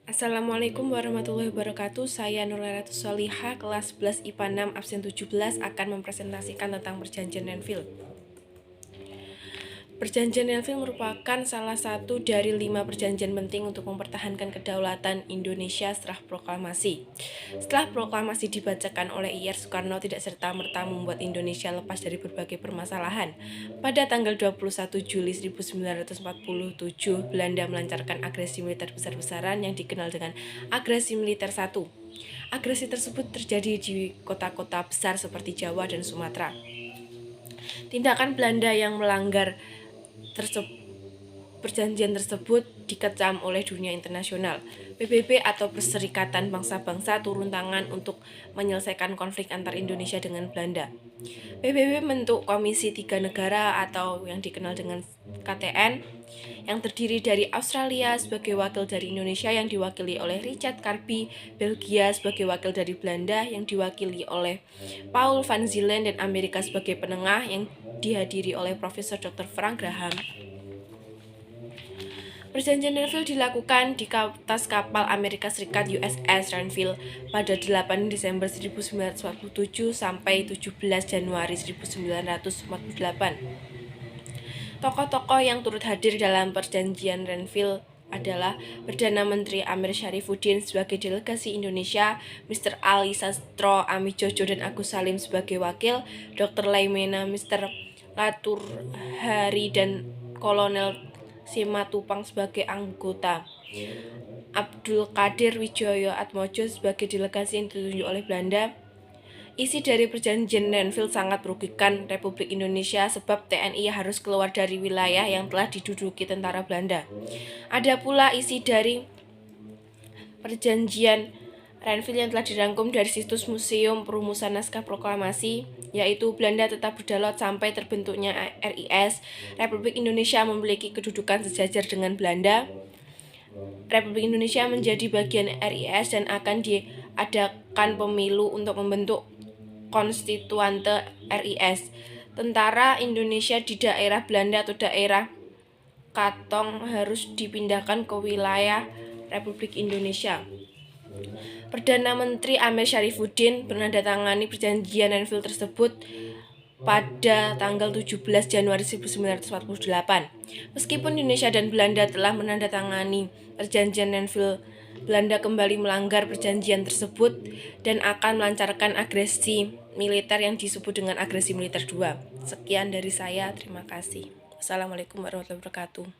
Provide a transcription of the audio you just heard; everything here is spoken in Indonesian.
Assalamualaikum warahmatullahi wabarakatuh. Saya Nurleratus Solihah, kelas 11 IPA 6 absen 17 akan mempresentasikan tentang Perjanjian Renville. Perjanjian Renville merupakan salah satu dari 5 perjanjian penting untuk mempertahankan kedaulatan Indonesia setelah proklamasi. Setelah proklamasi dibacakan oleh Ir Soekarno tidak serta-merta membuat Indonesia lepas dari berbagai permasalahan. Pada tanggal 21 Juli 1947, Belanda melancarkan agresi militer besar-besaran yang dikenal dengan Agresi Militer 1. Agresi tersebut terjadi di kota-kota besar seperti Jawa dan Sumatera. Tindakan Belanda yang melanggar perjanjian tersebut dikecam oleh dunia internasional. PBB atau Perserikatan Bangsa-Bangsa turun tangan untuk menyelesaikan konflik antar Indonesia dengan Belanda. PBB membentuk Komisi Tiga Negara atau yang dikenal dengan KTN yang terdiri dari Australia sebagai wakil dari Indonesia yang diwakili oleh Richard Karby, Belgia sebagai wakil dari Belanda yang diwakili oleh Paul van Zielen, dan Amerika sebagai penengah yang dihadiri oleh Profesor Dr. Frank Graham. Perjanjian Renville dilakukan di atas kapal Amerika Serikat USS Renville pada 8 Desember 1947 sampai 17 Januari 1948. Tokoh-tokoh yang turut hadir dalam Perjanjian Renville adalah Perdana Menteri Amir Syarifuddin sebagai delegasi Indonesia, Mr. Ali Sastro Amijojo dan Agus Salim sebagai wakil, Dr. Laimena, Mr. Laturhari dan Kolonel Simatupang sebagai anggota, Abdul Qadir Wijoyo Atmojo sebagai delegasi yang ditunjuk oleh Belanda. Isi dari Perjanjian Renville sangat merugikan Republik Indonesia sebab TNI harus keluar dari wilayah yang telah diduduki tentara Belanda. Ada pula isi dari Perjanjian Renville yang telah dirangkum dari situs Museum Perumusan Naskah Proklamasi, yaitu Belanda tetap berdaulat sampai terbentuknya RIS. Republik Indonesia memiliki kedudukan sejajar dengan Belanda. Republik Indonesia menjadi bagian RIS dan akan diadakan pemilu untuk membentuk konstituante RIS. Tentara Indonesia di daerah Belanda atau daerah Katong harus dipindahkan ke wilayah Republik Indonesia. Perdana Menteri Amir Syarifuddin menandatangani Perjanjian Renville tersebut pada tanggal 17 Januari 1948. Meskipun Indonesia dan Belanda telah menandatangani Perjanjian Renville, Belanda kembali melanggar perjanjian tersebut dan akan melancarkan agresi militer yang disebut dengan Agresi Militer 2. Sekian dari saya, terima kasih. Wassalamualaikum warahmatullahi wabarakatuh.